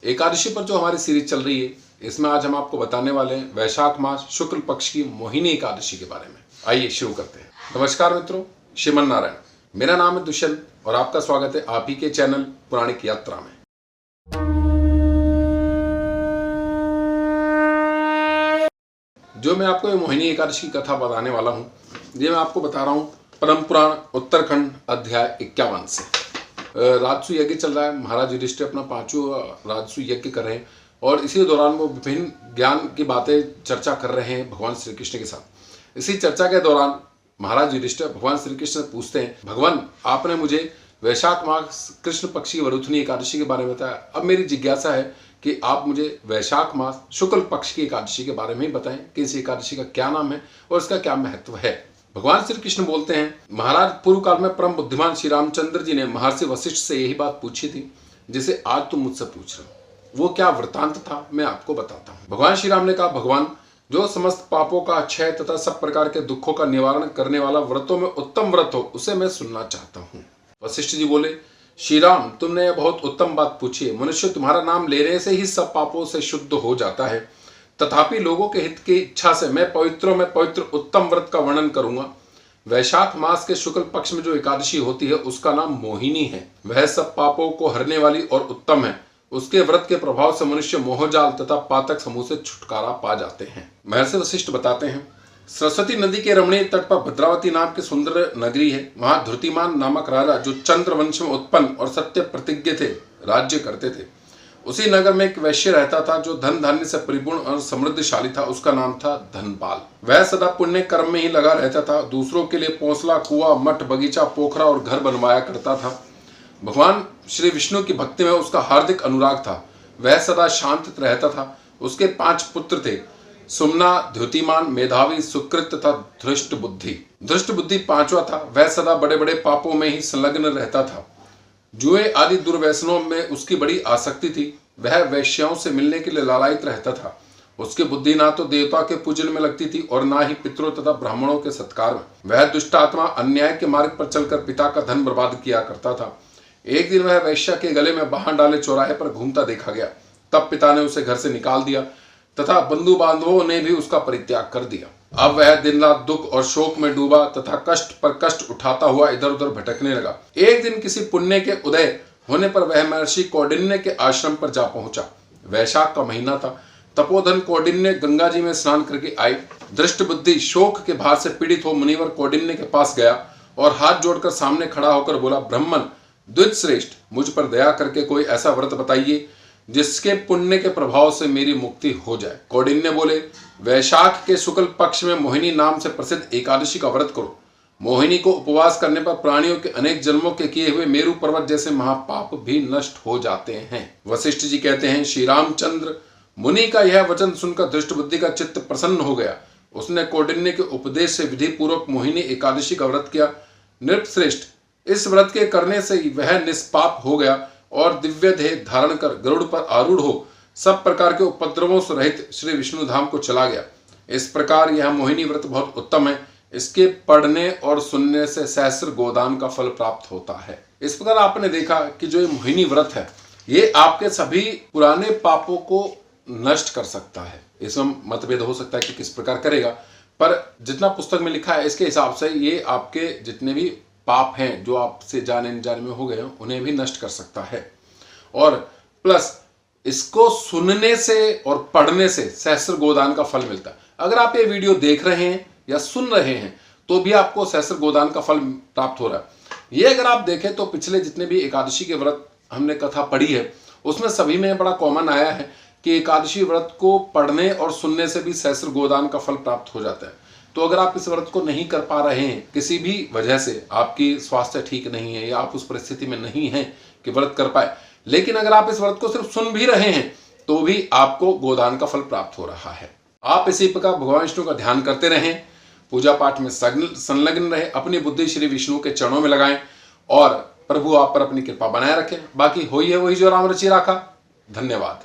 एकादशी पर जो हमारी सीरीज चल रही है, इसमें आज हम आपको बताने वाले हैं वैशाख मास शुक्ल पक्ष की मोहिनी एकादशी के बारे में। आइए शुरू करते हैं। नमस्कार मित्रों, श्रीमन नारायण। मेरा नाम है दुष्यंत और आपका स्वागत है आप ही के चैनल पुराणिक यात्रा में। जो मैं आपको ये मोहिनी एकादशी की कथा बताने वाला हूँ, ये मैं आपको बता रहा हूँ परम पुराण उत्तरखंड अध्याय 51 से। राजसू यज्ञ चल रहा है। महाराज युधिष्ठिर अपना 5वां राजसू यज्ञ कर रहे हैं और इसी दौरान वो विभिन्न ज्ञान की बातें चर्चा कर रहे हैं भगवान श्री कृष्ण के साथ। इसी चर्चा के दौरान महाराज युधिष्ठिर भगवान श्री कृष्ण से पूछते हैं, भगवान आपने मुझे वैशाख मास कृष्ण पक्ष की वरुथनी एकादशी के बारे में बताया, अब मेरी जिज्ञासा है कि आप मुझे वैशाख मास शुक्ल पक्ष की एकादशी के बारे में ही बताएं कि इस एकादशी का क्या नाम है और इसका क्या महत्व है। भगवान श्री कृष्ण बोलते हैं, महाराज पूर्व काल में परम बुद्धिमान श्री रामचंद्र जी ने महर्षि वशिष्ठ से यही बात पूछी थी जिसे आज तुम मुझसे पूछ रहे हो। वो क्या वृतांत था मैं आपको बताता हूँ। भगवान श्री राम ने कहा, भगवान जो समस्त पापों का क्षय तथा सब प्रकार के दुखों का निवारण करने वाला व्रतों में उत्तम व्रत हो उसे मैं सुनना चाहता हूँ। वशिष्ठ जी बोले, श्री राम तुमने यह बहुत उत्तम बात पूछी है। मनुष्य तुम्हारा नाम लेने से ही सब पापों से शुद्ध हो जाता है, तथापि लोगों के हित की इच्छा से मैं पवित्रों में पवित्र उत्तम व्रत का वर्णन करूंगा। वैशाख मास के शुक्ल पक्ष में जो एकादशी होती है उसका नाम मोहिनी है। वह सब पापों को हरने वाली और उत्तम है। उसके व्रत के प्रभाव से मनुष्य मोहजाल तथा पातक समूह से छुटकारा पा जाते हैं। महर्षि वशिष्ठ बताते हैं, सरस्वती नदी के रमणीय तट पर भद्रावती नाम की सुंदर नगरी है। वहां धृतिमान नामक राजा जो चंद्र वंश में उत्पन्न और सत्य प्रतिज्ञ थे, राज्य करते थे। उसी नगर में एक वैश्य रहता था जो धन धान्य से परिपूर्ण और समृद्धशाली था। उसका नाम था धनपाल। वह सदा पुण्य कर्म में ही लगा रहता था। दूसरों के लिए पोंसला, कुआं, मठ, बगीचा, पोखरा और घर बनवाया करता था। भगवान श्री विष्णु की भक्ति में उसका हार्दिक अनुराग था। वह सदा शांत रहता था। उसके 5 पुत्र थे, सुमना, द्युतिमान, मेधावी, सुकृत तथा धृष्ट बुद्धि। धृष्ट बुद्धि 5वां था। वह सदा बड़े बड़े पापों में ही संलग्न रहता था। जुए आदि दुर्व्यसनों में उसकी बड़ी आसक्ति थी। वह वैश्याओं से मिलने के लिए लालायित रहता था। उसकी बुद्धि ना तो देवता के पूजन में लगती थी और ना ही पितरों तथा ब्राह्मणों के सत्कार में। वह दुष्ट आत्मा अन्याय के मार्ग पर चलकर पिता का धन बर्बाद किया करता था। एक दिन वह वैश्या के गले में बाहर डाले चौराहे पर घूमता देखा गया। तब पिता ने उसे घर से निकाल दिया तथा बंधु बांधवों ने भी उसका परित्याग कर दिया। अब वह दिन रात दुख और शोक में डूबा तथा कष्ट पर कष्ट उठाता हुआ इधर उधर भटकने लगा। एक दिन किसी पुण्य के उदय होने पर वह महर्षि कौंडिन्य के आश्रम पर जा पहुंचा। वैशाख का महीना था। तपोधन कौंडिन्य गंगा जी में स्नान करके आए। दृष्ट बुद्धि शोक के भार से पीड़ित हो मुनिवर कौंडिन्य के पास गया और हाथ जोड़कर सामने खड़ा होकर बोला, ब्राह्मण द्विज श्रेष्ठ, मुझ पर दया करके कोई ऐसा व्रत बताइए जिसके पुण्य के प्रभाव से मेरी मुक्ति हो जाए। कौंडिन्य बोले, वैशाख के शुक्ल पक्ष में मोहिनी नाम से प्रसिद्ध एकादशी का व्रत करो। मोहिनी को उपवास करने पर प्राणियों के अनेक जन्मों के किए हुए मेरु पर्वत जैसे महापाप भी नष्ट हो जाते हैं। वशिष्ठ जी कहते हैं, श्री रामचंद्र मुनि का यह वचन सुनकर दृष्ट बुद्धि का चित्त प्रसन्न हो गया। उसने कौंडिन्य के उपदेश से विधि पूर्वक मोहिनी एकादशी का व्रत किया। नृपश्रेष्ठ, इस व्रत के करने से वह निष्पाप हो गया और दिव्य देह धारण कर गरुड़ पर आरूढ़ हो सब प्रकार के उपद्रवों से रहित श्री विष्णु धाम को चला गया। इस प्रकार यह मोहिनी व्रत बहुत उत्तम है। इसके पढ़ने और सुनने से सहस्र गोदान का फल प्राप्त होता है। इस प्रकार आपने देखा कि जो ये मोहिनी व्रत है ये आपके सभी पुराने पापों को नष्ट कर सकता है। इसमें मतभेद हो सकता है कि किस प्रकार करेगा, पर जितना पुस्तक में लिखा है इसके हिसाब से ये आपके जितने भी पाप हैं जो आपसे जाने अनजाने में हो गए हैं उन्हें भी नष्ट कर सकता है। और प्लस इसको सुनने से और पढ़ने से सहस्र गोदान का फल मिलता है। अगर आप ये वीडियो देख रहे हैं या सुन रहे हैं तो भी आपको सहस्र गोदान का फल प्राप्त हो रहा है। ये अगर आप देखें तो पिछले जितने भी एकादशी के व्रत हमने कथा पढ़ी है उसमें सभी में बड़ा कॉमन आया है कि एकादशी व्रत को पढ़ने और सुनने से भी सहस्र गोदान का फल प्राप्त हो जाता है। तो अगर आप इस व्रत को नहीं कर पा रहे हैं, किसी भी वजह से आपकी स्वास्थ्य ठीक नहीं है या आप उस परिस्थिति में नहीं हैं कि व्रत कर पाए, लेकिन अगर आप इस व्रत को सिर्फ सुन भी रहे हैं तो भी आपको गोदान का फल प्राप्त हो रहा है। आप इसी प्रकार भगवान विष्णु का ध्यान करते रहें, पूजा पाठ में संलग्न रहे, अपनी बुद्धि श्री विष्णु के चरणों में लगाएं और प्रभु आप पर अपनी कृपा बनाए रखें। बाकी होई है वही जो राम रचि राखा। धन्यवाद।